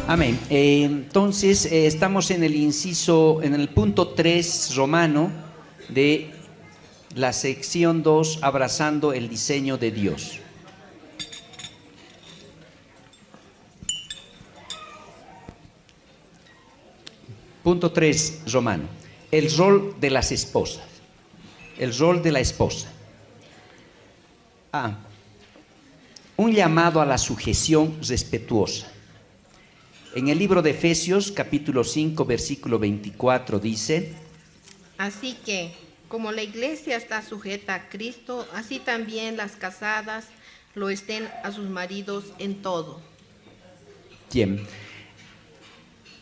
Amén. Entonces, estamos en en el punto 3 romano de la sección 2, abrazando el diseño de Dios. Punto 3 romano. El rol de las esposas. El rol de la esposa. Un llamado a la sujeción respetuosa. En el libro de Efesios, capítulo 5, versículo 24, dice: Así que, como la iglesia está sujeta a Cristo, así también las casadas lo estén a sus maridos en todo. Bien.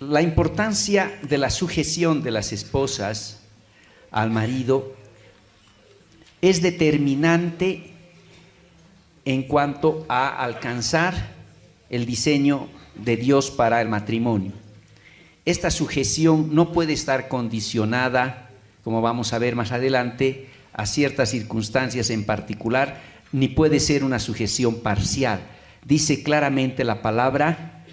La importancia de la sujeción de las esposas al marido es determinante en cuanto a alcanzar el diseño de Dios para el matrimonio. Esta sujeción no puede estar condicionada, como vamos a ver más adelante, a ciertas circunstancias en particular, ni puede ser una sujeción parcial. Dice claramente la palabra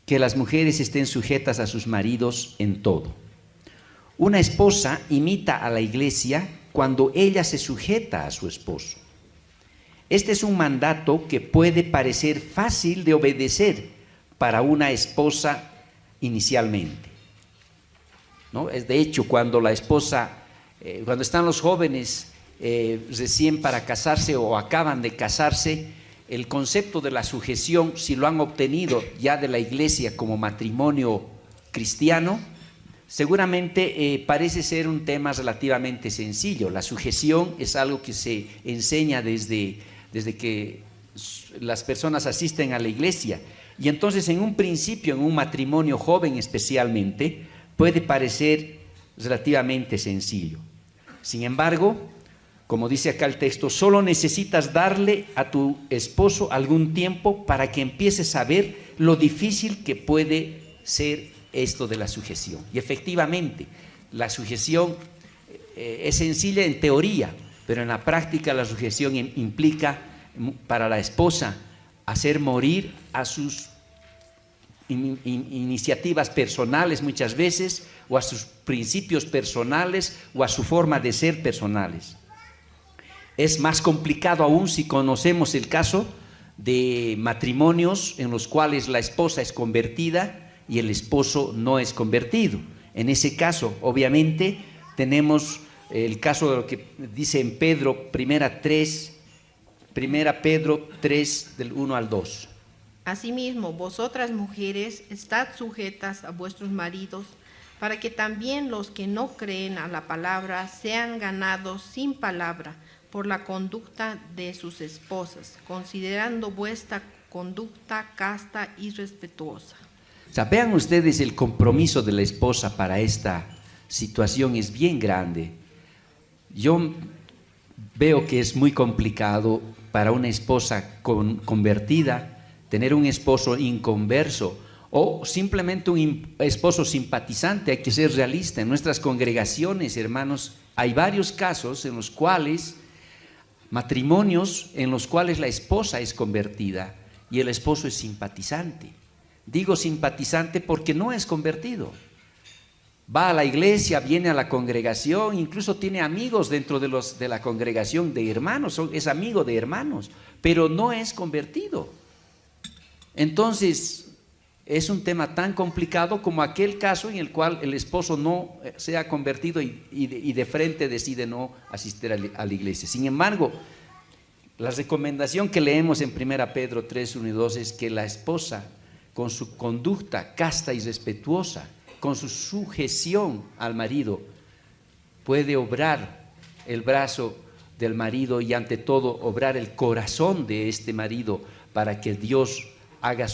que las mujeres estén sujetas a sus maridos en todo. Una esposa imita a la iglesia cuando ella se sujeta a su esposo. Este es un mandato que puede parecer fácil de obedecer para una esposa inicialmente, ¿no? De hecho, cuando la esposa, cuando están los jóvenes recién para casarse o acaban de casarse, el concepto de la sujeción, si lo han obtenido ya de la iglesia como matrimonio cristiano, seguramente parece ser un tema relativamente sencillo. La sujeción es algo que se enseña desde que las personas asisten a la iglesia. Y entonces, en un principio, en un matrimonio joven especialmente, puede parecer relativamente sencillo. Sin embargo, como dice acá el texto, solo necesitas darle a tu esposo algún tiempo para que empieces a ver lo difícil que puede ser esto de la sujeción. Y efectivamente, la sujeción es sencilla en teoría, pero en la práctica la sujeción implica para la esposa hacer morir a sus iniciativas personales muchas veces, o a sus principios personales, o a su forma de ser personales. Es más complicado aún si conocemos el caso de matrimonios en los cuales la esposa es convertida y el esposo no es convertido. En ese caso, obviamente, tenemos el caso de lo que dice en Pedro, Primera Pedro 3, del 1 al 2. Asimismo, vosotras mujeres, estad sujetas a vuestros maridos, para que también los que no creen a la palabra sean ganados sin palabra por la conducta de sus esposas, considerando vuestra conducta casta y respetuosa. O sea, vean ustedes, el compromiso de la esposa para esta situación es bien grande. Yo veo que es muy complicado para una esposa convertida tener un esposo inconverso o simplemente un esposo simpatizante. Hay que ser realista. En nuestras congregaciones, hermanos, hay varios casos en los cuales, matrimonios en los cuales la esposa es convertida y el esposo es simpatizante. Digo simpatizante porque no es convertido. Va a la iglesia, viene a la congregación, incluso tiene amigos dentro de la congregación de hermanos, es amigo de hermanos, pero no es convertido. Entonces, es un tema tan complicado como aquel caso en el cual el esposo no se ha convertido y de frente decide no asistir a la iglesia. Sin embargo, la recomendación que leemos en 1 Pedro 3, 1 y 2 es que la esposa, con su conducta casta y respetuosa, con su sujeción al marido, puede obrar el brazo del marido y ante todo obrar el corazón de este marido para que Dios haga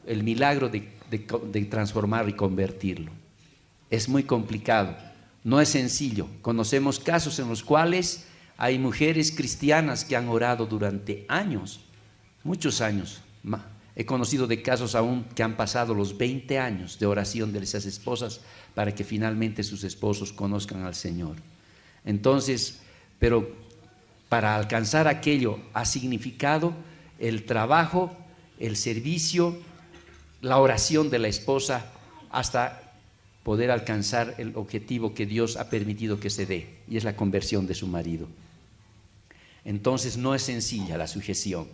el milagro de transformar y convertirlo. Es muy complicado, no es sencillo. Conocemos casos en los cuales hay mujeres cristianas que han orado durante años, muchos años. He conocido de casos aún que han pasado los 20 años de oración de esas esposas para que finalmente sus esposos conozcan al Señor. Entonces, pero para alcanzar aquello ha significado el trabajo, el servicio la oración de la esposa hasta poder alcanzar el objetivo que Dios ha permitido que se dé, y es la conversión de su marido. Entonces no es sencilla la sujeción.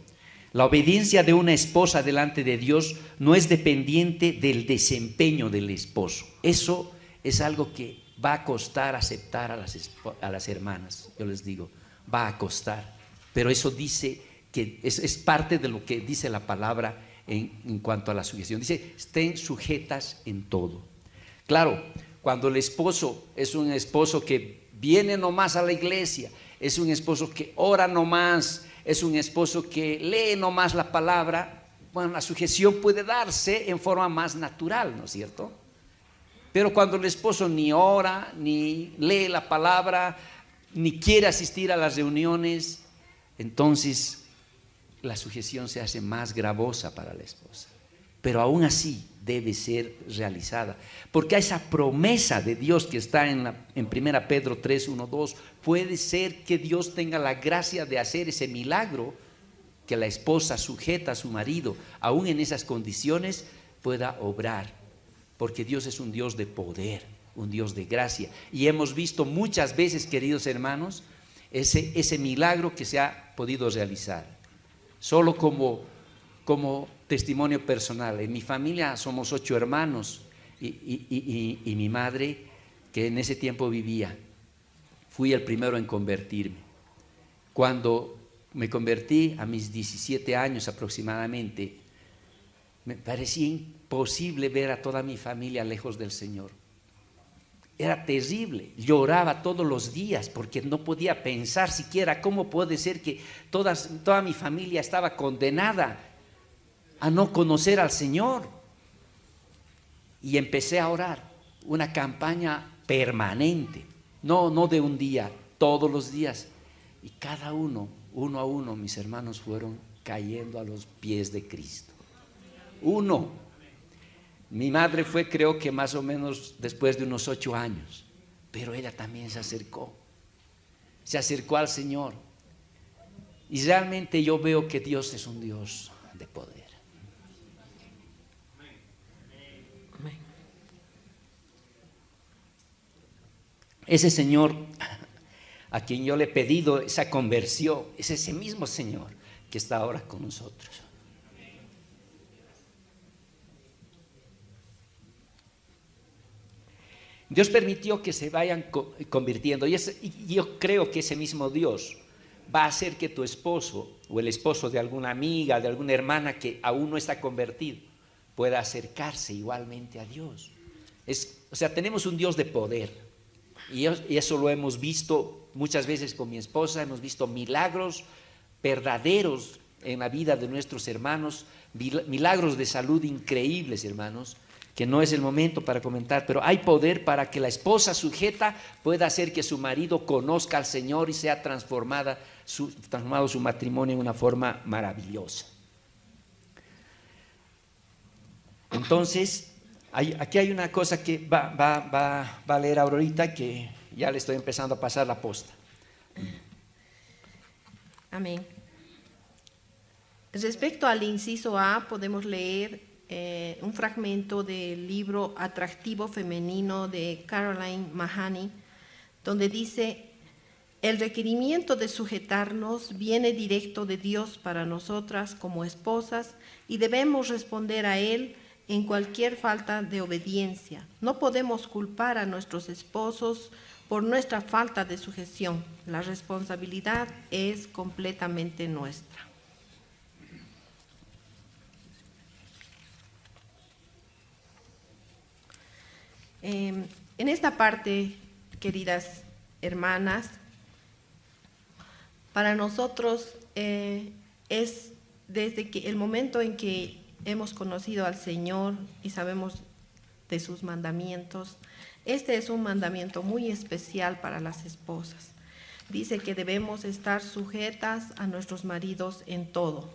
La obediencia de una esposa delante de Dios no es dependiente del desempeño del esposo. Eso es algo que va a costar aceptar a las hermanas. Yo les digo, va a costar. Pero eso dice que es parte de lo que dice la palabra en cuanto a la sujeción. Dice, estén sujetas en todo. Claro, cuando el esposo es un esposo que viene nomás a la iglesia, es un esposo que ora nomás, es un esposo que lee nomás la palabra, bueno, la sujeción puede darse en forma más natural, ¿no es cierto? Pero cuando el esposo ni ora, ni lee la palabra, ni quiere asistir a las reuniones, entonces la sujeción se hace más gravosa para la esposa. Pero aún así debe ser realizada, porque a esa promesa de Dios que está en 1 Pedro 3, 1, 2, puede ser que Dios tenga la gracia de hacer ese milagro, que la esposa sujeta a su marido, aún en esas condiciones pueda obrar, porque Dios es un Dios de poder, un Dios de gracia, y hemos visto muchas veces, queridos hermanos, ese milagro que se ha podido realizar. Solo como testimonio personal, en mi familia somos 8 hermanos y mi madre, que en ese tiempo vivía, fui el primero en convertirme. Cuando me convertí a mis 17 años aproximadamente, me parecía imposible ver a toda mi familia lejos del Señor. Era terrible, lloraba todos los días porque no podía pensar siquiera cómo puede ser que toda mi familia estaba condenada a no conocer al Señor. Y empecé a orar, una campaña permanente, no de un día, todos los días. Y cada uno a uno, mis hermanos fueron cayendo a los pies de Cristo. Uno. Mi madre fue, creo que más o menos después de unos 8 años, pero ella también se acercó al Señor. Y realmente yo veo que Dios es un Dios de poder. Ese Señor a quien yo le he pedido esa conversión es ese mismo Señor que está ahora con nosotros. Dios permitió que se vayan convirtiendo, y yo creo que ese mismo Dios va a hacer que tu esposo o el esposo de alguna amiga, de alguna hermana que aún no está convertido, pueda acercarse igualmente a Dios. O sea, tenemos un Dios de poder, y eso lo hemos visto muchas veces con mi esposa. Hemos visto milagros verdaderos en la vida de nuestros hermanos, milagros de salud increíbles, hermanos, que no es el momento para comentar, pero hay poder para que la esposa sujeta pueda hacer que su marido conozca al Señor y sea transformado su matrimonio en una forma maravillosa. Entonces, aquí hay una cosa que va a leer ahorita, que ya le estoy empezando a pasar la posta. Amén. Respecto al inciso A, podemos leer un fragmento del libro Atractivo Femenino de Caroline Mahoney, donde dice: el requerimiento de sujetarnos viene directo de Dios para nosotras como esposas y debemos responder a Él en cualquier falta de obediencia. No podemos culpar a nuestros esposos por nuestra falta de sujeción. La responsabilidad es completamente nuestra. En esta parte, queridas hermanas, para nosotros es desde que el momento en que hemos conocido al Señor y sabemos de sus mandamientos, este es un mandamiento muy especial para las esposas. Dice que debemos estar sujetas a nuestros maridos en todo.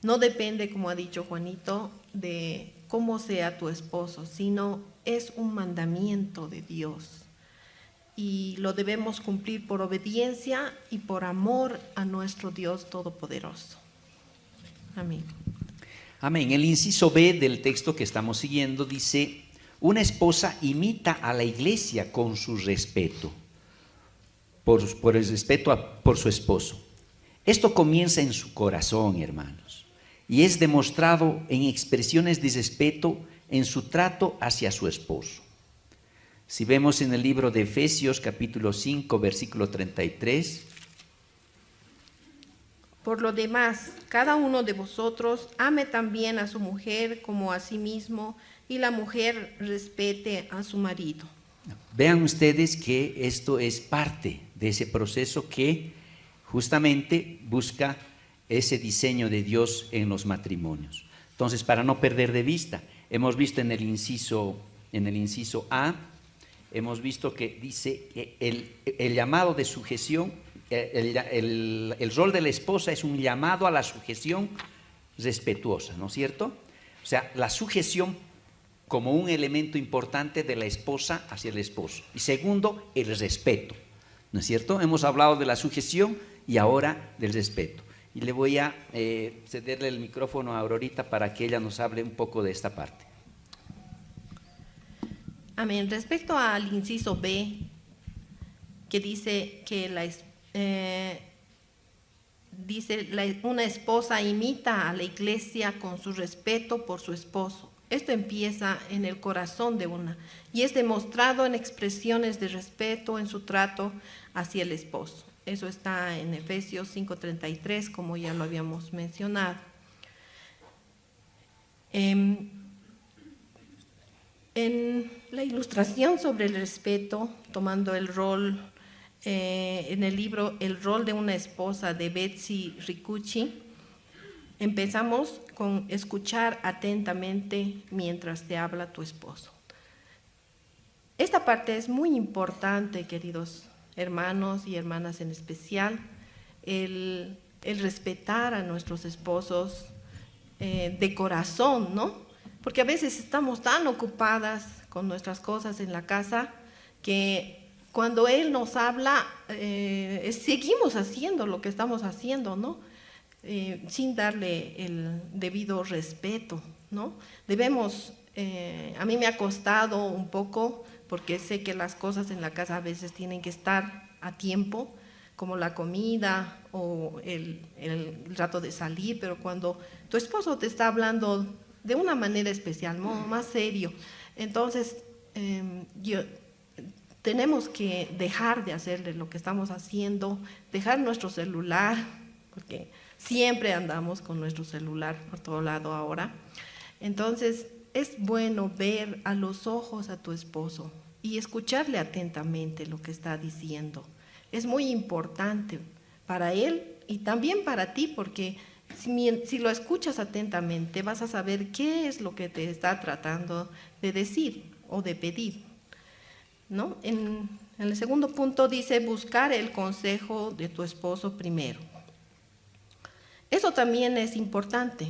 No depende, como ha dicho Juanito, de cómo sea tu esposo, sino es un mandamiento de Dios. Y lo debemos cumplir por obediencia y por amor a nuestro Dios Todopoderoso. Amén. Amén. El inciso B del texto que estamos siguiendo dice: una esposa imita a la iglesia con su respeto, por el respeto por su esposo. Esto comienza en su corazón, hermanos, y es demostrado en expresiones de respeto en su trato hacia su esposo. Si vemos en el libro de Efesios capítulo 5, versículo 33. Por lo demás, cada uno de vosotros ame también a su mujer como a sí mismo, y la mujer respete a su marido. Vean ustedes que esto es parte de ese proceso que justamente busca ese diseño de Dios en los matrimonios. Entonces, para no perder de vista, hemos visto en el inciso A, hemos visto que dice que el llamado de sujeción, el rol de la esposa es un llamado a la sujeción respetuosa, ¿no es cierto? O sea, la sujeción como un elemento importante de la esposa hacia el esposo. Y segundo, el respeto, ¿no es cierto? Hemos hablado de la sujeción y ahora del respeto. Y le voy a cederle el micrófono a Aurorita para que ella nos hable un poco de esta parte. Amén. Respecto al inciso B, que dice que una esposa imita a la iglesia con su respeto por su esposo. Esto empieza en el corazón de una y es demostrado en expresiones de respeto en su trato hacia el esposo. Eso está en Efesios 5:33, como ya lo habíamos mencionado. En la ilustración sobre el respeto, tomando el rol, en el libro El rol de una esposa de Betsy Ricucci, empezamos con escuchar atentamente mientras te habla tu esposo. Esta parte es muy importante, queridos hermanos y hermanas en especial, el respetar a nuestros esposos de corazón, ¿no? Porque a veces estamos tan ocupadas con nuestras cosas en la casa que cuando él nos habla, seguimos haciendo lo que estamos haciendo, ¿no? Sin darle el debido respeto, ¿no? Debemos, a mí me ha costado un poco, porque sé que las cosas en la casa a veces tienen que estar a tiempo, como la comida o el rato de salir, pero cuando tu esposo te está hablando de una manera especial, más serio, entonces tenemos que dejar de hacerle lo que estamos haciendo, dejar nuestro celular, porque siempre andamos con nuestro celular por todo lado ahora. Entonces, es bueno ver a los ojos a tu esposo y escucharle atentamente lo que está diciendo. Es muy importante para él y también para ti, porque si lo escuchas atentamente vas a saber qué es lo que te está tratando de decir o de pedir, ¿no? En el segundo punto dice buscar el consejo de tu esposo primero. Eso también es importante.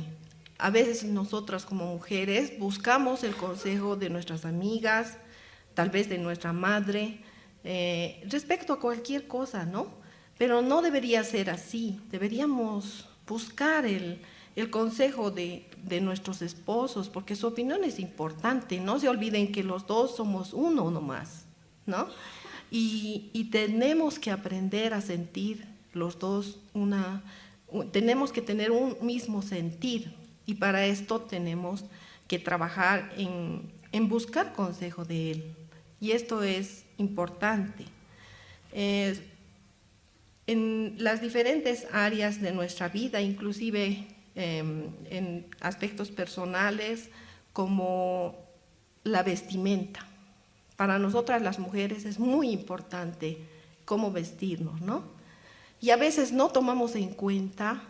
A veces nosotras como mujeres buscamos el consejo de nuestras amigas, tal vez de nuestra madre, respecto a cualquier cosa, ¿no? Pero no debería ser así. Deberíamos buscar el consejo de nuestros esposos, porque su opinión es importante. No se olviden que los dos somos uno nomás, ¿no? Y tenemos que aprender a sentir los dos tenemos que tener un mismo sentir, y para esto tenemos que trabajar en buscar consejo de él, y esto es importante. En las diferentes áreas de nuestra vida, inclusive en aspectos personales como la vestimenta. Para nosotras las mujeres es muy importante cómo vestirnos, ¿no? Y a veces no tomamos en cuenta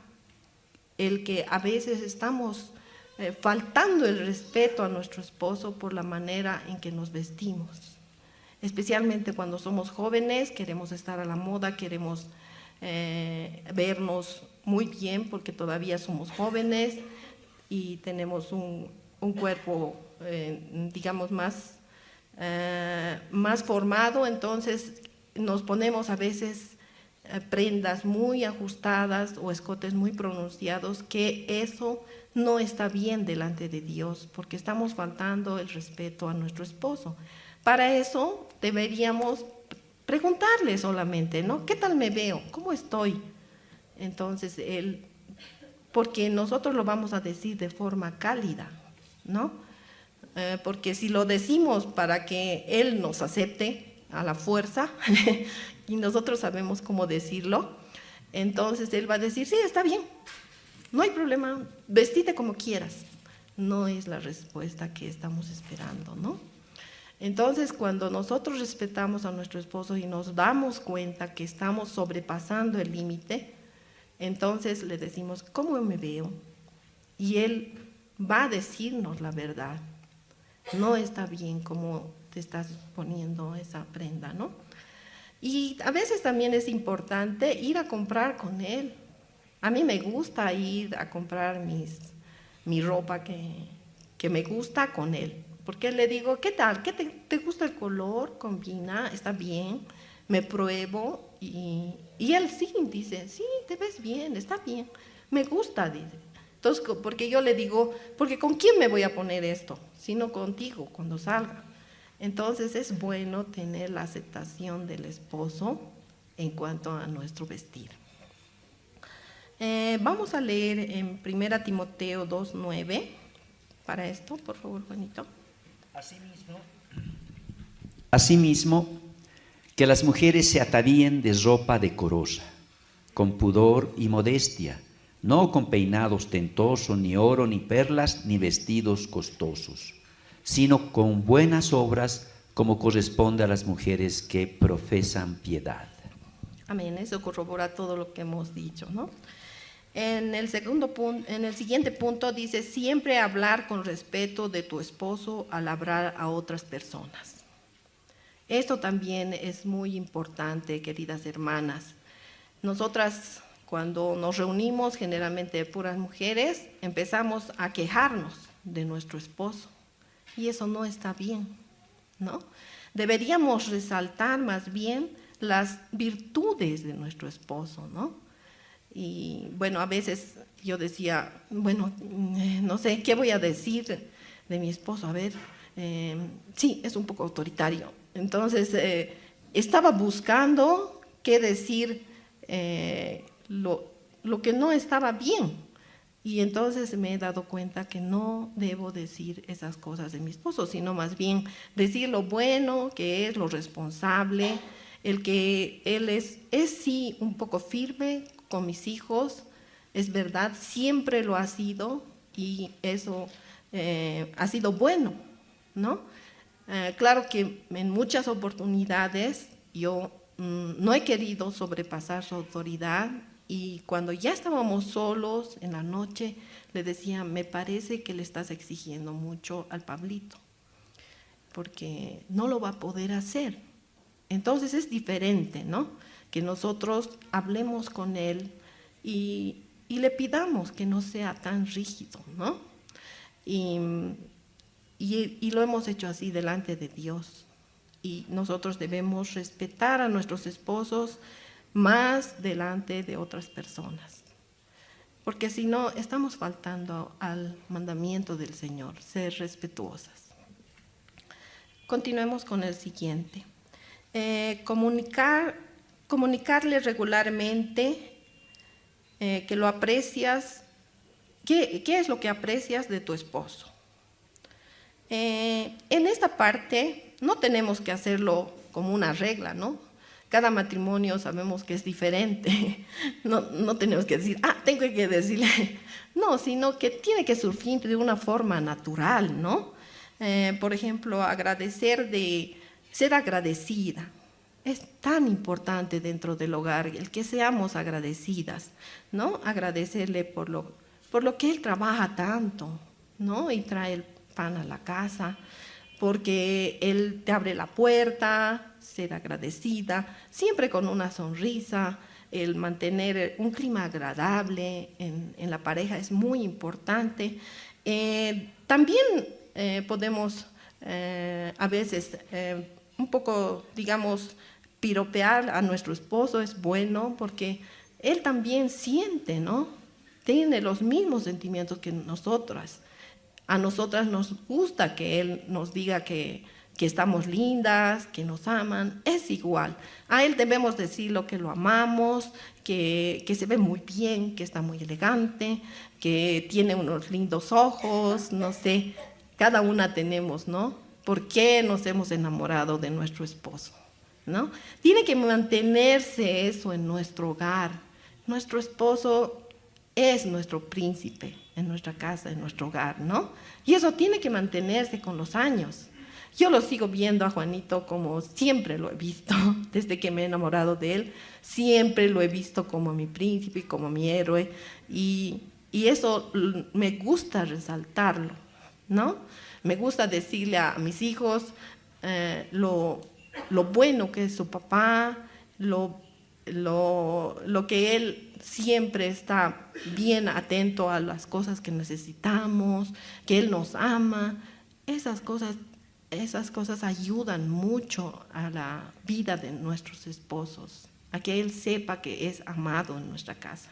el que a veces estamos faltando el respeto a nuestro esposo por la manera en que nos vestimos. Especialmente cuando somos jóvenes, queremos estar a la moda, queremos vernos muy bien porque todavía somos jóvenes y tenemos un cuerpo, digamos, más formado. Entonces nos ponemos a veces prendas muy ajustadas o escotes muy pronunciados, que eso no está bien delante de Dios, porque estamos faltando el respeto a nuestro esposo. Para eso deberíamos preguntarle solamente, ¿no? ¿Qué tal me veo? ¿Cómo estoy? Entonces, porque nosotros lo vamos a decir de forma cálida, ¿no? Porque si lo decimos para que él nos acepte a la fuerza y nosotros sabemos cómo decirlo, entonces él va a decir, sí, está bien, no hay problema, vestite como quieras. No es la respuesta que estamos esperando, ¿no? Entonces, cuando nosotros respetamos a nuestro esposo y nos damos cuenta que estamos sobrepasando el límite, entonces le decimos, ¿cómo me veo? Y él va a decirnos la verdad. No está bien como te estás poniendo esa prenda, ¿no? Y a veces también es importante ir a comprar con él. A mí me gusta ir a comprar mi ropa que me gusta con él. Porque le digo, ¿qué tal? ¿Qué te gusta el color? ¿Combina? ¿Está bien? Me pruebo y él sí dice, sí, te ves bien, está bien, me gusta, dice. Entonces, porque yo le digo, porque ¿con quién me voy a poner esto? Sino contigo cuando salga. Entonces es bueno tener la aceptación del esposo en cuanto a nuestro vestir. Vamos a leer en 1 Timoteo 2:9 para esto, por favor, Juanito. Asimismo, que las mujeres se atavíen de ropa decorosa, con pudor y modestia, no con peinado ostentoso, ni oro, ni perlas, ni vestidos costosos, sino con buenas obras, como corresponde a las mujeres que profesan piedad. Amén, eso corrobora todo lo que hemos dicho, ¿no? En el siguiente punto dice, siempre hablar con respeto de tu esposo al hablar a otras personas. Esto también es muy importante, queridas hermanas. Nosotras, cuando nos reunimos, generalmente puras mujeres, empezamos a quejarnos de nuestro esposo. Y eso no está bien, ¿no? Deberíamos resaltar más bien las virtudes de nuestro esposo, ¿no? Y bueno, a veces yo decía, bueno, no sé, ¿qué voy a decir de mi esposo? A ver, sí, es un poco autoritario. Entonces, estaba buscando qué decir lo que no estaba bien. Y entonces me he dado cuenta que no debo decir esas cosas de mi esposo, sino más bien decir lo bueno que es, lo responsable, el que él es sí un poco firme con mis hijos, es verdad, siempre lo ha sido y eso ha sido bueno, ¿no? Claro que en muchas oportunidades yo no he querido sobrepasar su autoridad y cuando ya estábamos solos en la noche le decía, me parece que le estás exigiendo mucho al Pablito porque no lo va a poder hacer. Entonces es diferente, ¿no? Que nosotros hablemos con él y le pidamos que no sea tan rígido, ¿no? Y lo hemos hecho así delante de Dios. Y nosotros debemos respetar a nuestros esposos más delante de otras personas. Porque si no, estamos faltando al mandamiento del Señor, ser respetuosas. Continuemos con el siguiente. Comunicarle regularmente que lo aprecias. ¿Qué es lo que aprecias de tu esposo? En esta parte no tenemos que hacerlo como una regla, ¿no? Cada matrimonio sabemos que es diferente. No tenemos que decir, tengo que decirle. No, sino que tiene que surgir de una forma natural, ¿no? Por ejemplo, ser agradecida. Es tan importante dentro del hogar el que seamos agradecidas, ¿no? Agradecerle por lo que él trabaja tanto, ¿no? Y trae el pan a la casa, porque él te abre la puerta, ser agradecida, siempre con una sonrisa, el mantener un clima agradable en la pareja es muy importante. También podemos a veces un poco, digamos, piropear a nuestro esposo es bueno porque él también siente, ¿no? Tiene los mismos sentimientos que nosotras. A nosotras nos gusta que él nos diga que estamos lindas, que nos aman, es igual. A él debemos decirlo que lo amamos, que se ve muy bien, que está muy elegante, que tiene unos lindos ojos, no sé, cada una tenemos, ¿no? ¿Por qué nos hemos enamorado de nuestro esposo? ¿No? Tiene que mantenerse eso en nuestro hogar. Nuestro esposo es nuestro príncipe en nuestra casa, en nuestro hogar, ¿no? Y eso tiene que mantenerse con los años. Yo lo sigo viendo a Juanito como siempre lo he visto, desde que me he enamorado de él, siempre lo he visto como mi príncipe, como mi héroe, y eso me gusta resaltarlo, ¿no? Me gusta decirle a mis hijos lo bueno que es su papá, lo que él siempre está bien atento a las cosas que necesitamos, que él nos ama. Esas cosas ayudan mucho a la vida de nuestros esposos, a que él sepa que es amado en nuestra casa.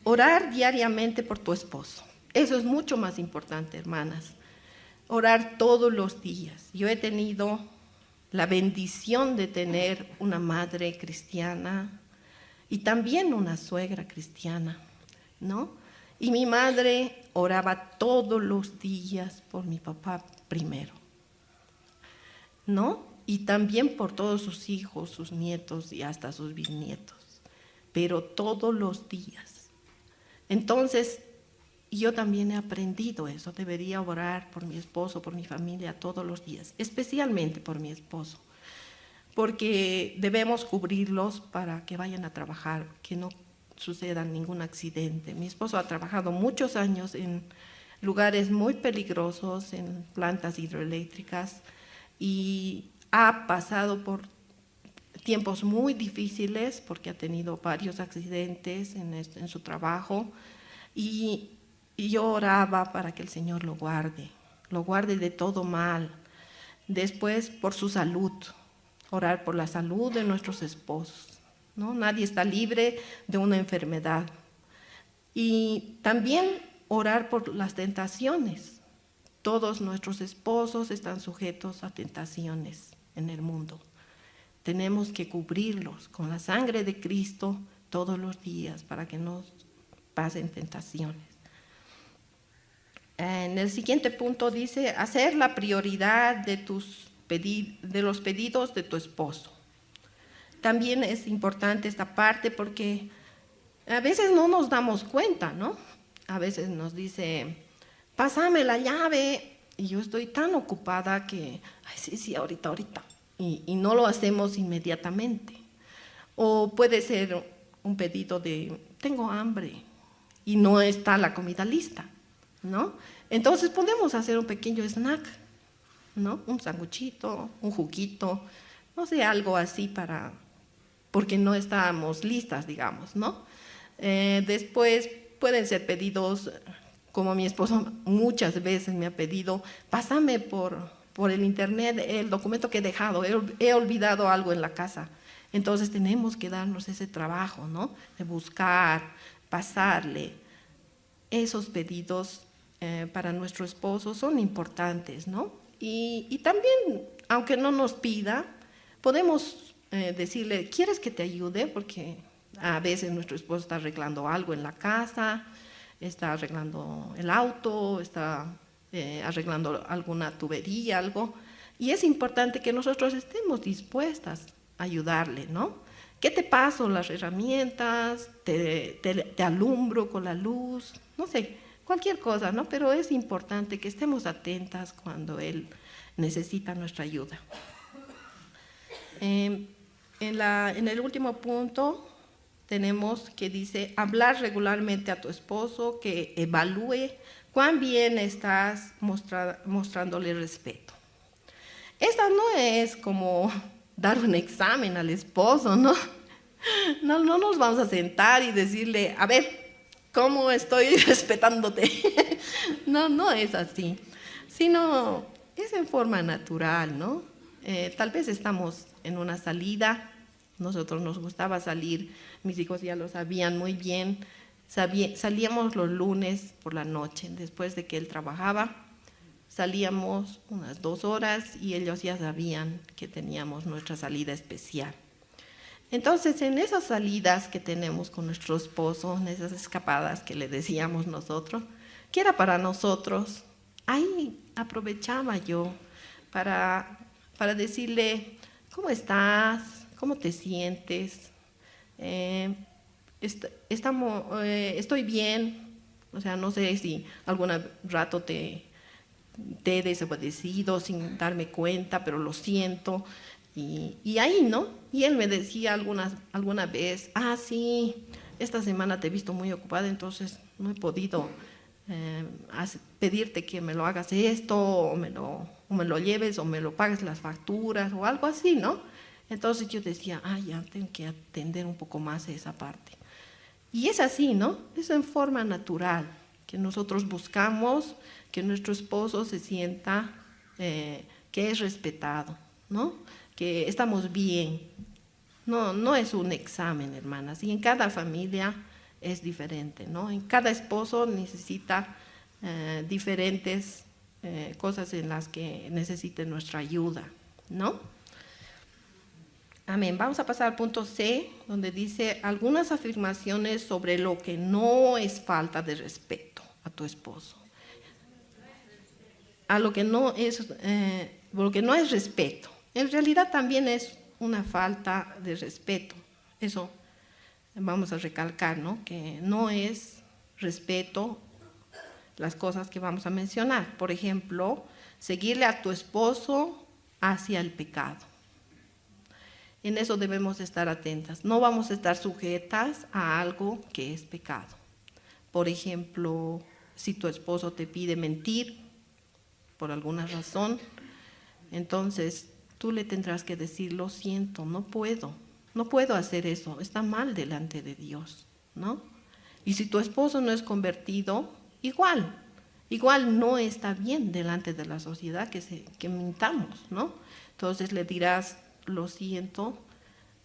Orar diariamente por tu esposo. Eso es mucho más importante, hermanas. Orar todos los días. Yo he tenido la bendición de tener una madre cristiana y también una suegra cristiana, ¿no? Y mi madre oraba todos los días por mi papá primero, ¿no? Y también por todos sus hijos, sus nietos y hasta sus bisnietos, pero todos los días. Entonces, yo también he aprendido eso, debería orar por mi esposo, por mi familia todos los días, especialmente por mi esposo, porque debemos cubrirlos para que vayan a trabajar, que no suceda ningún accidente. Mi esposo ha trabajado muchos años en lugares muy peligrosos, en plantas hidroeléctricas, y ha pasado por tiempos muy difíciles porque ha tenido varios accidentes en su trabajo, y yo oraba para que el Señor lo guarde de todo mal. Después, por su salud, orar por la salud de nuestros esposos, ¿no? Nadie está libre de una enfermedad. Y también orar por las tentaciones. Todos nuestros esposos están sujetos a tentaciones en el mundo. Tenemos que cubrirlos con la sangre de Cristo todos los días para que no pasen tentaciones. En el siguiente punto dice, hacer la prioridad de los pedidos de tu esposo. También es importante esta parte porque a veces no nos damos cuenta, ¿no? A veces nos dice, pásame la llave, y yo estoy tan ocupada que, ay, sí, ahorita, y no lo hacemos inmediatamente. O puede ser un pedido de, tengo hambre, y no está la comida lista, ¿no? Entonces podemos hacer un pequeño snack, ¿no? Un sanguchito, un juguito, no sé, algo así porque no estábamos listas, digamos, ¿no? Después pueden ser pedidos, como mi esposo muchas veces me ha pedido, pásame por el internet el documento que he dejado, he olvidado algo en la casa. Entonces tenemos que darnos ese trabajo, ¿no? De buscar, pasarle. Esos pedidos para nuestro esposo son importantes, ¿no? Y también, aunque no nos pida, podemos decirle, ¿quieres que te ayude? Porque a veces nuestro esposo está arreglando algo en la casa, está arreglando el auto, está arreglando alguna tubería, algo. Y es importante que nosotros estemos dispuestas a ayudarle, ¿no? ¿Qué te paso? Las herramientas, te alumbro con la luz, no sé, cualquier cosa, ¿no? Pero es importante que estemos atentas cuando él necesita nuestra ayuda. En el último punto tenemos que dice, hablar regularmente a tu esposo, que evalúe cuán bien estás mostrándole respeto. Esta no es como dar un examen al esposo, ¿no? No nos vamos a sentar y decirle, a ver, ¿cómo estoy respetándote? No es así, sino es en forma natural, ¿no? Tal vez estamos en una salida, nosotros nos gustaba salir, mis hijos ya lo sabían muy bien, salíamos los lunes por la noche, después de que él trabajaba, salíamos unas 2 horas y ellos ya sabían que teníamos nuestra salida especial. Entonces, en esas salidas que tenemos con nuestro esposo, en esas escapadas que le decíamos nosotros, que era para nosotros, ahí aprovechaba yo para decirle, ¿cómo estás? ¿Cómo te sientes? Estoy bien. O sea, no sé si algún rato te he desobedecido sin darme cuenta, pero lo siento. Y ahí, ¿no? Y él me decía alguna vez, sí, esta semana te he visto muy ocupada, entonces no he podido pedirte que me lo hagas esto, o me lo lleves, o me lo pagues las facturas, o algo así, ¿no? Entonces yo decía, ya tengo que atender un poco más esa parte. Y es así, ¿no? Es en forma natural, que nosotros buscamos que nuestro esposo se sienta que es respetado, ¿no? Que estamos bien. No es un examen, hermanas, y en cada familia es diferente, ¿no? En cada esposo necesita diferentes cosas en las que necesite nuestra ayuda, ¿no? Amén. Vamos a pasar al punto C, donde dice algunas afirmaciones sobre lo que no es falta de respeto a tu esposo. A lo que no es respeto. En realidad también es una falta de respeto. Eso vamos a recalcar, ¿no? Que no es respeto las cosas que vamos a mencionar. Por ejemplo, seguirle a tu esposo hacia el pecado. En eso debemos estar atentas. No vamos a estar sujetas a algo que es pecado. Por ejemplo, si tu esposo te pide mentir por alguna razón, entonces tú le tendrás que decir, lo siento, no puedo hacer eso, está mal delante de Dios, ¿no? Y si tu esposo no es convertido, igual no está bien delante de la sociedad que mintamos, ¿no? Entonces le dirás, lo siento,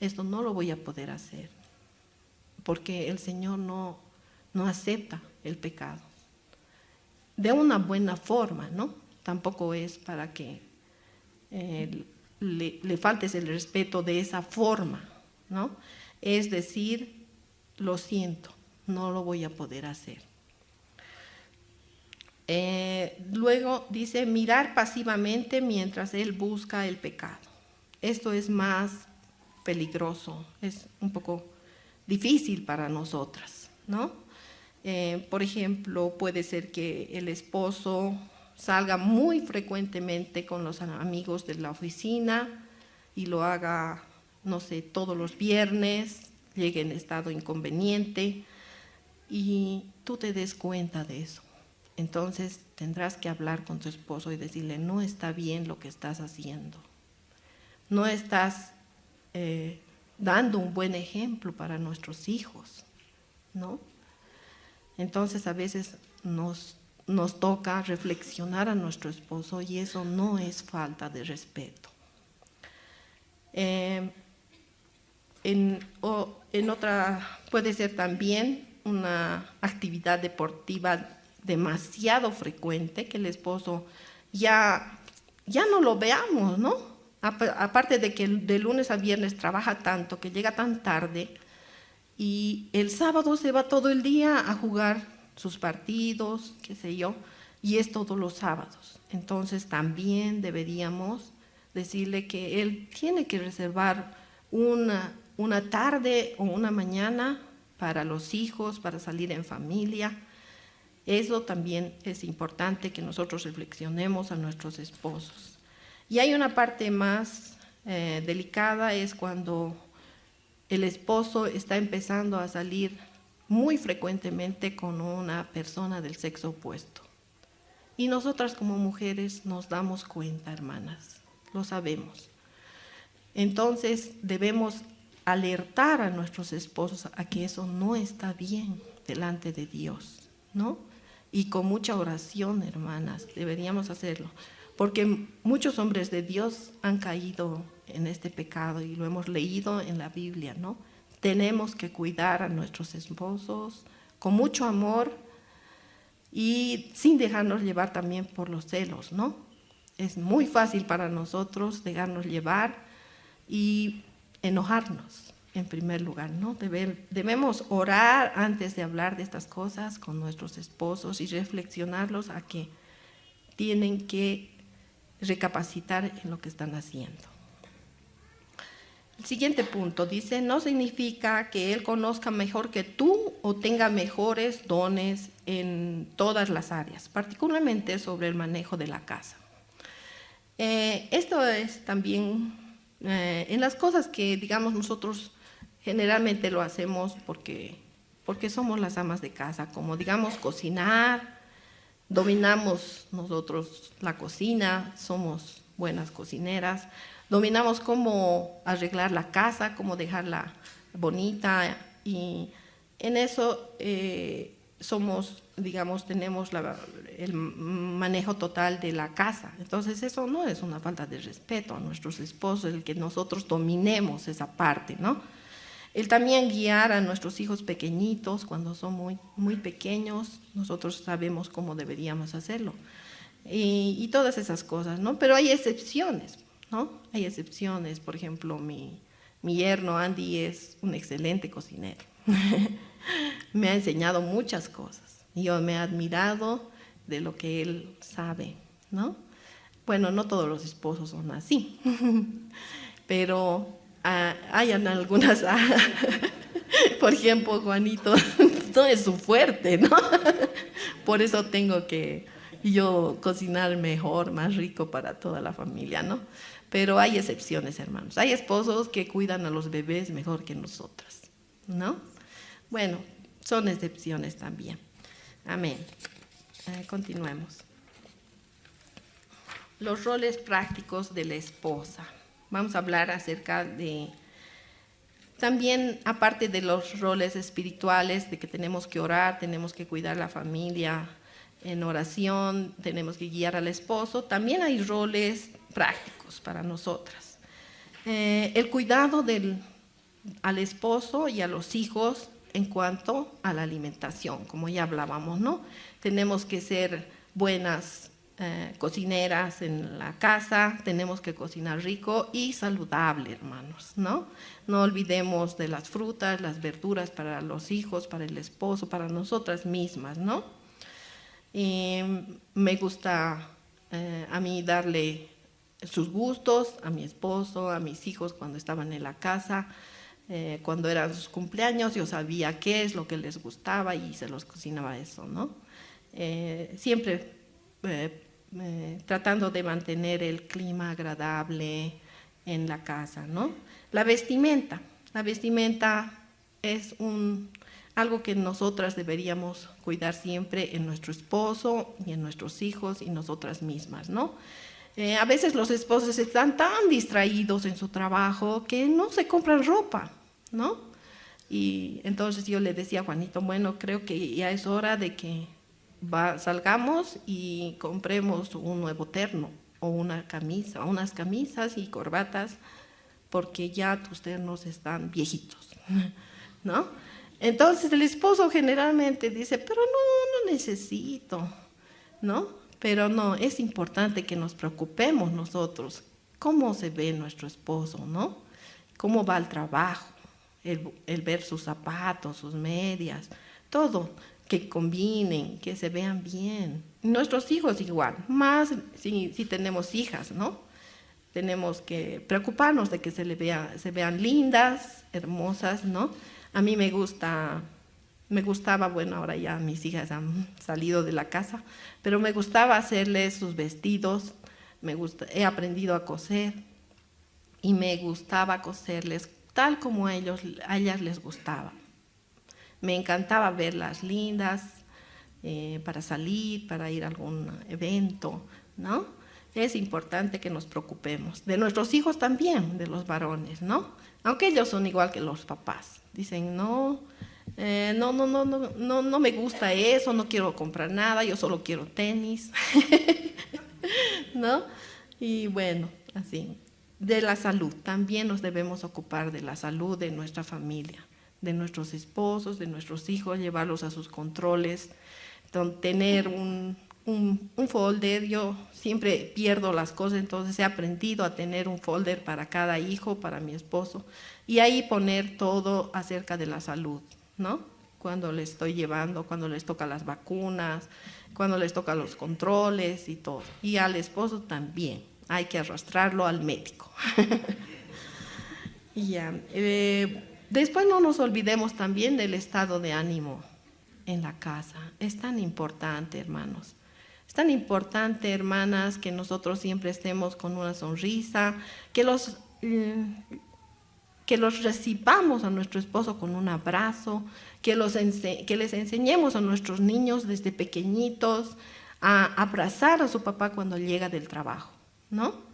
esto no lo voy a poder hacer, porque el Señor no acepta el pecado. De una buena forma, ¿no? Tampoco es para que le faltes el respeto de esa forma, ¿no? Es decir, lo siento, no lo voy a poder hacer. Luego dice, mirar pasivamente mientras él busca el pecado. Esto es más peligroso, es un poco difícil para nosotras, ¿no? Por ejemplo, puede ser que el esposo salga muy frecuentemente con los amigos de la oficina y lo haga, no sé, todos los viernes, llegue en estado inconveniente y tú te des cuenta de eso. Entonces tendrás que hablar con tu esposo y decirle, no está bien lo que estás haciendo. No estás dando un buen ejemplo para nuestros hijos, ¿no? Entonces a veces nos toca reflexionar a nuestro esposo y eso no es falta de respeto. En otra, puede ser también una actividad deportiva demasiado frecuente que el esposo ya no lo veamos, ¿no? Aparte de que de lunes a viernes trabaja tanto, que llega tan tarde, y el sábado se va todo el día a jugar sus partidos, qué sé yo, y es todos los sábados. Entonces también deberíamos decirle que él tiene que reservar una tarde o una mañana para los hijos, para salir en familia. Eso también es importante que nosotros reflexionemos a nuestros esposos. Y hay una parte más delicada, es cuando el esposo está empezando a salir muy frecuentemente con una persona del sexo opuesto. Y nosotras como mujeres nos damos cuenta, hermanas, lo sabemos. Entonces debemos alertar a nuestros esposos a que eso no está bien delante de Dios, ¿no? Y con mucha oración, hermanas, deberíamos hacerlo. porque muchos hombres de Dios han caído en este pecado y lo hemos leído en la Biblia, ¿no? Tenemos que cuidar a nuestros esposos con mucho amor y sin dejarnos llevar también por los celos, ¿no? Es muy fácil para nosotros dejarnos llevar y enojarnos en primer lugar, ¿no? Debemos orar antes de hablar de estas cosas con nuestros esposos y reflexionarlos a que tienen que recapacitar en lo que están haciendo. El siguiente punto dice, no significa que él conozca mejor que tú o tenga mejores dones en todas las áreas, particularmente sobre el manejo de la casa. Esto es también en las cosas que, digamos, nosotros generalmente lo hacemos porque somos las amas de casa, como, digamos, cocinar, dominamos nosotros la cocina, somos buenas cocineras, dominamos cómo arreglar la casa, cómo dejarla bonita, y en eso somos, digamos, tenemos el manejo total de la casa. Entonces eso no es una falta de respeto a nuestros esposos, el que nosotros dominemos esa parte, ¿no? El también guiar a nuestros hijos pequeñitos cuando son muy, muy pequeños, nosotros sabemos cómo deberíamos hacerlo. Y todas esas cosas, ¿no? Pero hay excepciones, ¿no? Hay excepciones. Por ejemplo, mi yerno Andy es un excelente cocinero. Me ha enseñado muchas cosas. Y yo me he admirado de lo que él sabe, ¿no? Bueno, no todos los esposos son así, pero hay algunas, por ejemplo, Juanito no es su fuerte, ¿no? Por eso tengo que yo cocinar mejor, más rico para toda la familia, ¿no? Pero hay excepciones, hermanos. Hay esposos que cuidan a los bebés mejor que nosotras, ¿no? Bueno, son excepciones también. Amén. Continuemos. Los roles prácticos de la esposa. Vamos a hablar acerca de, también aparte de los roles espirituales, de que tenemos que orar, tenemos que cuidar la familia en oración, tenemos que guiar al esposo, también hay roles prácticos para nosotras. El cuidado al esposo y a los hijos en cuanto a la alimentación, como ya hablábamos, ¿no? Tenemos que ser buenas cocineras en la casa, tenemos que cocinar rico y saludable, hermanos, ¿no? No olvidemos de las frutas, las verduras para los hijos, para el esposo, para nosotras mismas, ¿no? Me gusta a mí darle sus gustos a mi esposo, a mis hijos cuando estaban en la casa, cuando eran sus cumpleaños, yo sabía qué es lo que les gustaba y se los cocinaba eso, ¿no? Siempre tratando de mantener el clima agradable en la casa, ¿no? La vestimenta es algo que nosotras deberíamos cuidar siempre en nuestro esposo y en nuestros hijos y nosotras mismas, ¿no? A veces los esposos están tan distraídos en su trabajo que no se compran ropa, ¿no? Y entonces yo le decía a Juanito, bueno, creo que ya es hora de que salgamos y compremos un nuevo terno o una camisa, unas camisas y corbatas, porque ya tus ternos están viejitos, ¿no? Entonces el esposo generalmente dice, pero no necesito, ¿no? Pero no, es importante que nos preocupemos nosotros, cómo se ve nuestro esposo, ¿no? Cómo va al trabajo, el ver sus zapatos, sus medias, todo, que combinen, que se vean bien. Nuestros hijos igual, más si tenemos hijas, ¿no? Tenemos que preocuparnos de que se vean lindas, hermosas, ¿no? A mí me gustaba, bueno, ahora ya mis hijas han salido de la casa, pero me gustaba hacerles sus vestidos, he aprendido a coser y me gustaba coserles tal como a ellas les gustaba. Me encantaba verlas lindas para salir, para ir a algún evento, ¿no? Es importante que nos preocupemos. De nuestros hijos también, de los varones, ¿no? Aunque ellos son igual que los papás. Dicen, no me gusta eso, no quiero comprar nada, yo solo quiero tenis. ¿no? Y bueno, así. De la salud, también nos debemos ocupar de la salud de nuestra familia, de nuestros esposos, de nuestros hijos, llevarlos a sus controles, tener un folder. Yo siempre pierdo las cosas, entonces he aprendido a tener un folder para cada hijo, para mi esposo, y ahí poner todo acerca de la salud, ¿no? Cuando les estoy llevando, cuando les toca las vacunas, cuando les toca los controles y todo. Y al esposo también, hay que arrastrarlo al médico. Y ya. Después no nos olvidemos también del estado de ánimo en la casa. Es tan importante, hermanos. Es tan importante, hermanas, que nosotros siempre estemos con una sonrisa, que los recibamos a nuestro esposo con un abrazo, que les enseñemos a nuestros niños desde pequeñitos a abrazar a su papá cuando llega del trabajo, ¿no?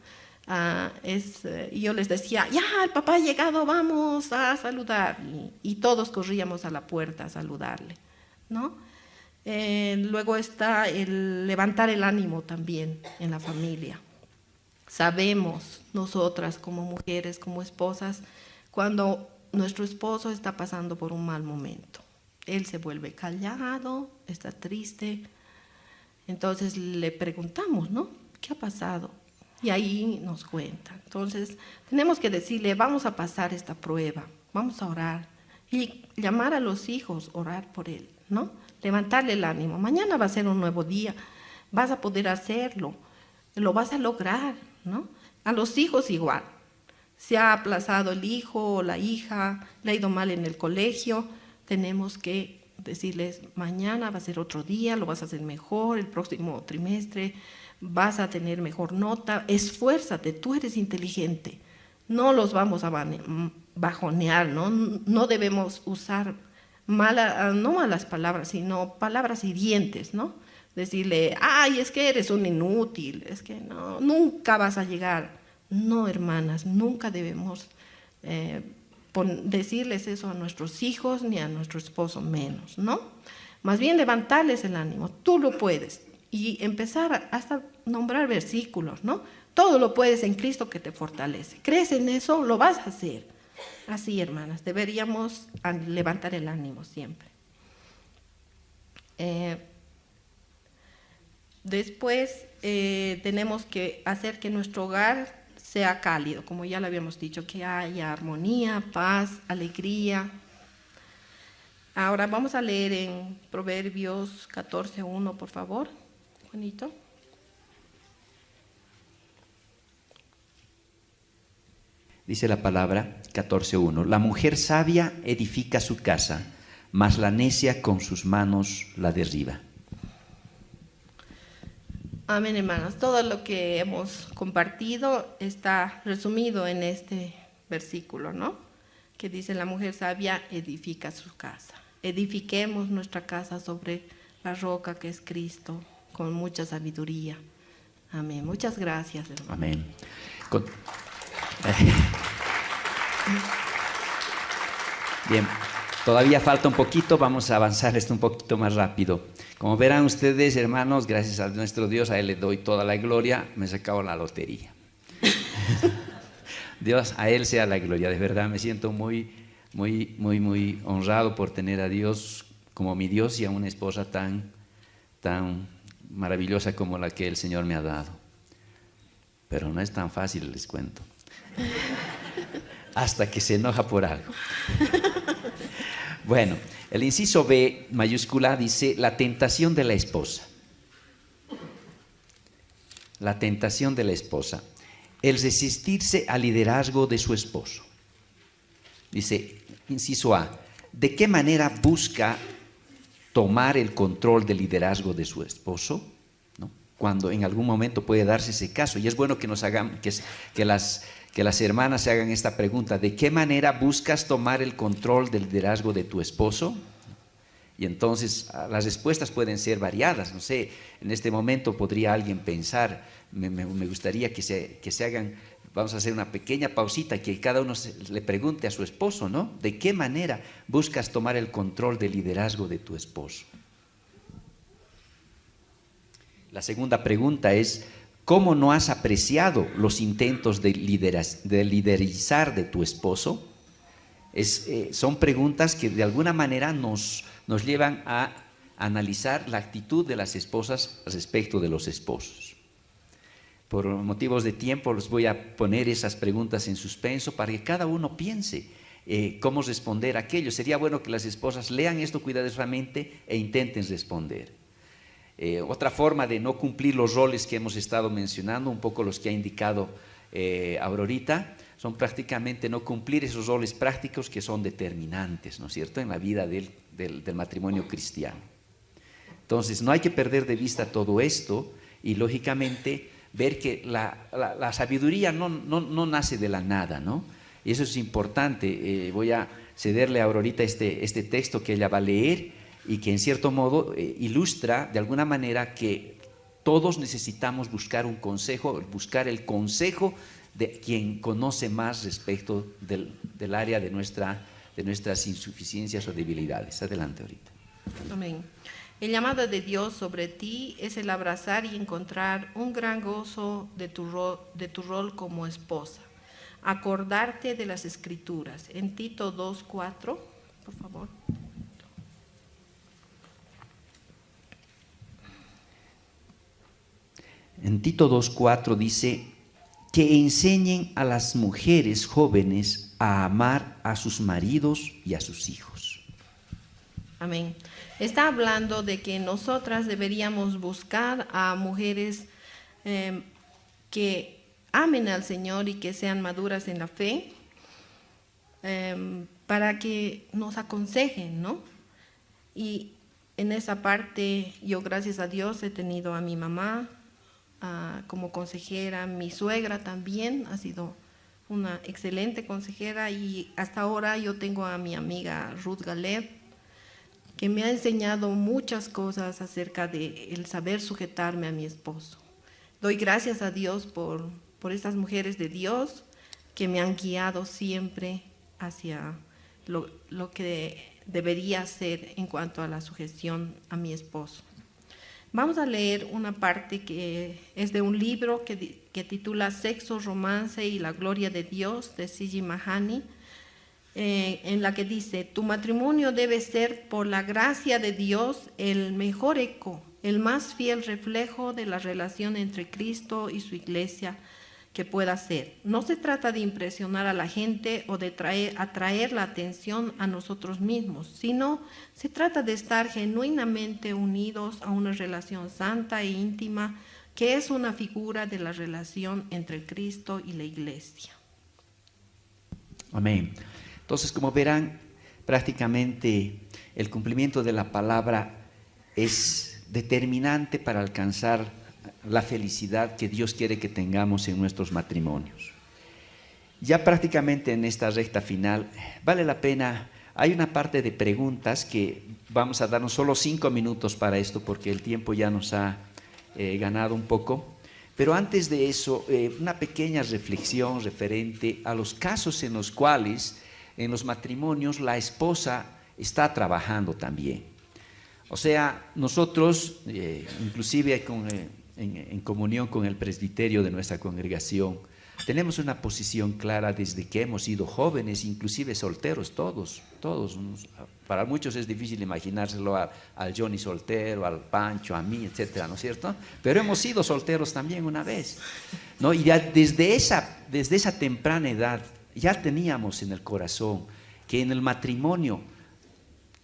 Yo les decía, ya, el papá ha llegado, vamos a saludar, y todos corríamos a la puerta a saludarle, ¿no? Luego está el levantar el ánimo también en la familia. Sabemos nosotras como mujeres, como esposas, cuando nuestro esposo está pasando por un mal momento. Él se vuelve callado, está triste. Entonces le preguntamos, ¿no? ¿Qué ha pasado? Y ahí nos cuenta. Entonces tenemos que decirle, vamos a pasar esta prueba, vamos a orar. Y llamar a los hijos, orar por él, ¿no? Levantarle el ánimo. Mañana va a ser un nuevo día, vas a poder hacerlo, lo vas a lograr, ¿no? A los hijos igual. Se ha aplazado el hijo o la hija, le ha ido mal en el colegio, tenemos que decirles, mañana va a ser otro día, lo vas a hacer mejor, el próximo trimestre vas a tener mejor nota, esfuérzate, tú eres inteligente. No los vamos a bajonear, ¿no? No debemos usar no malas palabras, sino palabras hirientes, ¿no? Decirle, ay, es que eres un inútil, es que no, nunca vas a llegar. No, hermanas, nunca debemos decirles eso a nuestros hijos ni a nuestro esposo menos, ¿no? Más bien levantarles el ánimo, tú lo puedes, y empezar hasta nombrar versículos, ¿no? Todo lo puedes en Cristo que te fortalece. ¿Crees en eso? Lo vas a hacer. Así, hermanas, deberíamos levantar el ánimo siempre. Después tenemos que hacer que nuestro hogar sea cálido, como ya lo habíamos dicho, que haya armonía, paz, alegría. Ahora vamos a leer en Proverbios 14:1, por favor, Juanito. Dice la palabra 14:1, la mujer sabia edifica su casa, mas la necia con sus manos la derriba. Amén, hermanos. Todo lo que hemos compartido está resumido en este versículo, ¿no? Que dice, la mujer sabia edifica su casa. Edifiquemos nuestra casa sobre la roca que es Cristo, con mucha sabiduría. Amén. Muchas gracias, hermano. Amén. Bien, todavía falta un poquito, vamos a avanzar esto un poquito más rápido. Como verán ustedes, hermanos, gracias a nuestro Dios, a Él le doy toda la gloria, me he sacado la lotería. Dios, a Él sea la gloria, de verdad me siento muy honrado por tener a Dios como mi Dios y a una esposa tan maravillosa como la que el Señor me ha dado. Pero no es tan fácil, les cuento. Hasta que se enoja por algo. Bueno, el inciso B mayúscula dice la tentación de la esposa. La tentación de la esposa. El resistirse al liderazgo de su esposo. Dice, inciso A, ¿de qué manera busca tomar el control del liderazgo de su esposo? ¿No? Cuando en algún momento puede darse ese caso. Y es bueno que nos hagan, que las hermanas se hagan esta pregunta, ¿de qué manera buscas tomar el control del liderazgo de tu esposo? Y entonces las respuestas pueden ser variadas, no sé, en este momento podría alguien pensar, me gustaría que se hagan, vamos a hacer una pequeña pausita, que cada uno le pregunte a su esposo, ¿no? ¿De qué manera buscas tomar el control del liderazgo de tu esposo? La segunda pregunta es, ¿Cómo no has apreciado los intentos de liderizar de tu esposo? Son preguntas que de alguna manera nos llevan a analizar la actitud de las esposas respecto de los esposos. Por motivos de tiempo les voy a poner esas preguntas en suspenso para que cada uno piense cómo responder a aquello. Sería bueno que las esposas lean esto cuidadosamente e intenten responder. Otra forma de no cumplir los roles que hemos estado mencionando, un poco los que ha indicado Aurorita, son prácticamente no cumplir esos roles prácticos que son determinantes, ¿no es cierto?, en la vida del matrimonio cristiano. Entonces, no hay que perder de vista todo esto y, lógicamente, ver que la sabiduría no nace de la nada, ¿no? Y eso es importante. Voy a cederle a Aurorita este texto que ella va a leer y que, en cierto modo, ilustra de alguna manera que todos necesitamos buscar un consejo, buscar el consejo de quien conoce más respecto del área de nuestras insuficiencias o debilidades. Adelante, ahorita. Amén. El llamado de Dios sobre ti es el abrazar y encontrar un gran gozo de tu rol como esposa. Acordarte de las Escrituras. En Tito 2:4, por favor. En Tito 2:4 dice: que enseñen a las mujeres jóvenes a amar a sus maridos y a sus hijos. Amén. Está hablando de que nosotras deberíamos buscar a mujeres que amen al Señor y que sean maduras en la fe, para que nos aconsejen, ¿no? Y en esa parte yo, gracias a Dios, he tenido a mi mamá como consejera. Mi suegra también ha sido una excelente consejera, y hasta ahora yo tengo a mi amiga Ruth Galeb, que me ha enseñado muchas cosas acerca de el saber sujetarme a mi esposo. Doy gracias a Dios por estas mujeres de Dios que me han guiado siempre hacia lo que debería ser en cuanto a la sujeción a mi esposo. Vamos a leer una parte que es de un libro que titula Sexo, Romance y la Gloria de Dios, de C.G. Mahoney, en la que dice: tu matrimonio debe ser, por la gracia de Dios, el mejor eco, el más fiel reflejo de la relación entre Cristo y su iglesia que pueda ser. No se trata de impresionar a la gente o de atraer la atención a nosotros mismos, sino se trata de estar genuinamente unidos a una relación santa e íntima, que es una figura de la relación entre Cristo y la iglesia. Amén. Entonces, como verán, prácticamente el cumplimiento de la palabra es determinante para alcanzar la felicidad que Dios quiere que tengamos en nuestros matrimonios. Ya prácticamente en esta recta final, vale la pena, hay una parte de preguntas que vamos a darnos solo 5 minutos para esto, porque el tiempo ya nos ha ganado un poco. Pero antes de eso, una pequeña reflexión referente a los casos en los cuales en los matrimonios la esposa está trabajando también. O sea, nosotros, inclusive en comunión con el presbiterio de nuestra congregación, tenemos una posición clara desde que hemos sido jóvenes, inclusive solteros, todos. Para muchos es difícil imaginárselo al Johnny soltero, al Pancho, a mí, etcétera, ¿no es cierto? Pero hemos sido solteros también una vez, ¿no? Y ya desde esa temprana edad ya teníamos en el corazón que en el matrimonio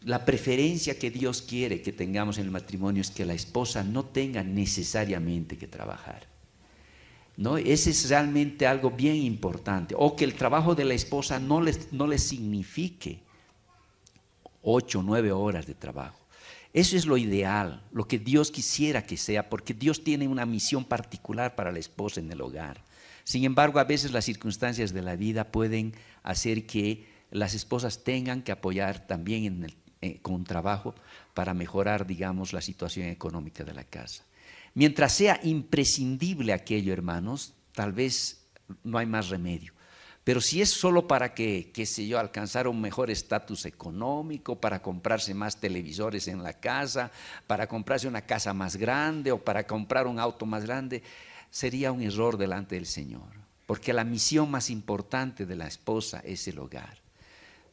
la preferencia que Dios quiere que tengamos en el matrimonio es que la esposa no tenga necesariamente que trabajar, ¿no? Ese es realmente algo bien importante. O que el trabajo de la esposa no le signifique 8 o 9 horas de trabajo. Eso es lo ideal, lo que Dios quisiera que sea, porque Dios tiene una misión particular para la esposa en el hogar. Sin embargo, a veces las circunstancias de la vida pueden hacer que las esposas tengan que apoyar también con trabajo para mejorar, digamos, la situación económica de la casa. Mientras sea imprescindible aquello, hermanos, tal vez no hay más remedio. Pero si es solo para que, qué sé yo, alcanzar un mejor estatus económico, para comprarse más televisores en la casa, para comprarse una casa más grande o para comprar un auto más grande, sería un error delante del Señor, porque la misión más importante de la esposa es el hogar.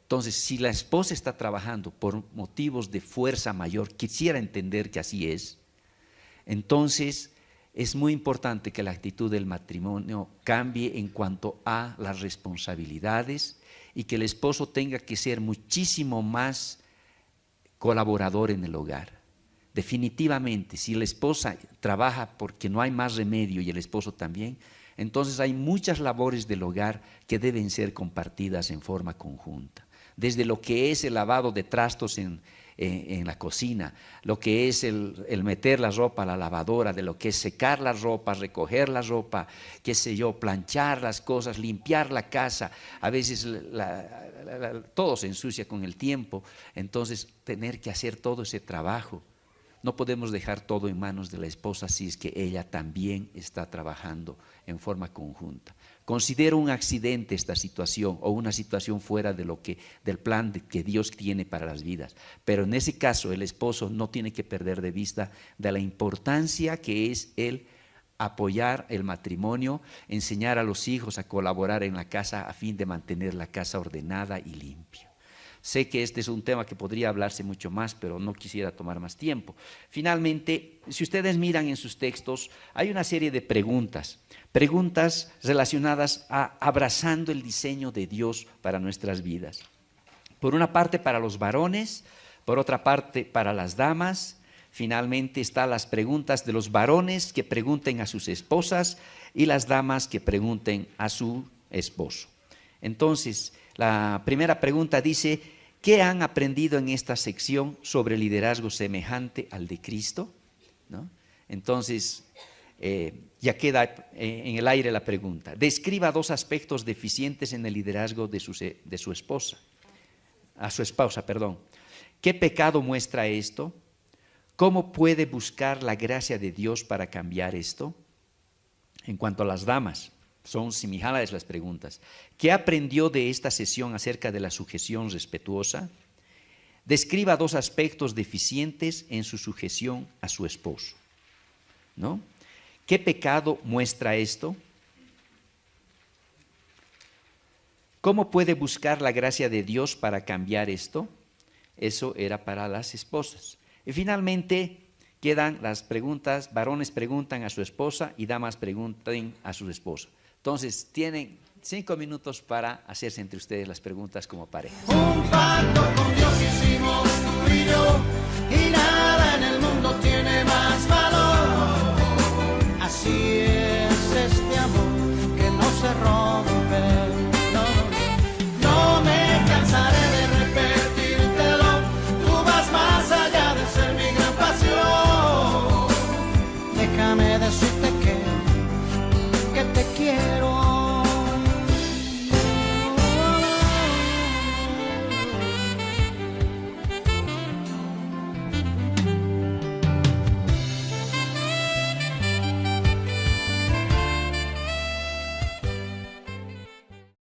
Entonces, si la esposa está trabajando por motivos de fuerza mayor, quisiera entender que así es, entonces es muy importante que la actitud del matrimonio cambie en cuanto a las responsabilidades y que el esposo tenga que ser muchísimo más colaborador en el hogar. Definitivamente, si la esposa trabaja porque no hay más remedio y el esposo también, entonces hay muchas labores del hogar que deben ser compartidas en forma conjunta. Desde lo que es el lavado de trastos en la cocina, lo que es el meter la ropa a la lavadora, de lo que es secar la ropa, recoger la ropa, qué sé yo, planchar las cosas, limpiar la casa. A veces todo se ensucia con el tiempo, entonces tener que hacer todo ese trabajo. No podemos dejar todo en manos de la esposa si es que ella también está trabajando en forma conjunta. Considero un accidente esta situación o una situación fuera de del plan que Dios tiene para las vidas. Pero en ese caso el esposo no tiene que perder de vista de la importancia que es el apoyar el matrimonio, enseñar a los hijos a colaborar en la casa a fin de mantener la casa ordenada y limpia. Sé que este es un tema que podría hablarse mucho más, pero no quisiera tomar más tiempo. Finalmente, si ustedes miran en sus textos, hay una serie de preguntas relacionadas a abrazando el diseño de Dios para nuestras vidas. Por una parte para los varones, por otra parte para las damas. Finalmente están las preguntas de los varones que pregunten a sus esposas y las damas que pregunten a su esposo. Entonces, la primera pregunta dice, ¿qué han aprendido en esta sección sobre liderazgo semejante al de Cristo? ¿No? Entonces, ya queda en el aire la pregunta. Describa 2 aspectos deficientes en el liderazgo de su esposa. A su esposa, perdón. ¿Qué pecado muestra esto? ¿Cómo puede buscar la gracia de Dios para cambiar esto? En cuanto a las damas, son similares las preguntas. ¿Qué aprendió de esta sesión acerca de la sujeción respetuosa? Describa 2 aspectos deficientes en su sujeción a su esposo, ¿no? ¿Qué pecado muestra esto? ¿Cómo puede buscar la gracia de Dios para cambiar esto? Eso era para las esposas. Y finalmente quedan las preguntas, varones preguntan a su esposa y damas preguntan a su esposo. Entonces tienen 5 minutos para hacerse entre ustedes las preguntas como pareja. Un pacto con Dios hicimos tú y yo.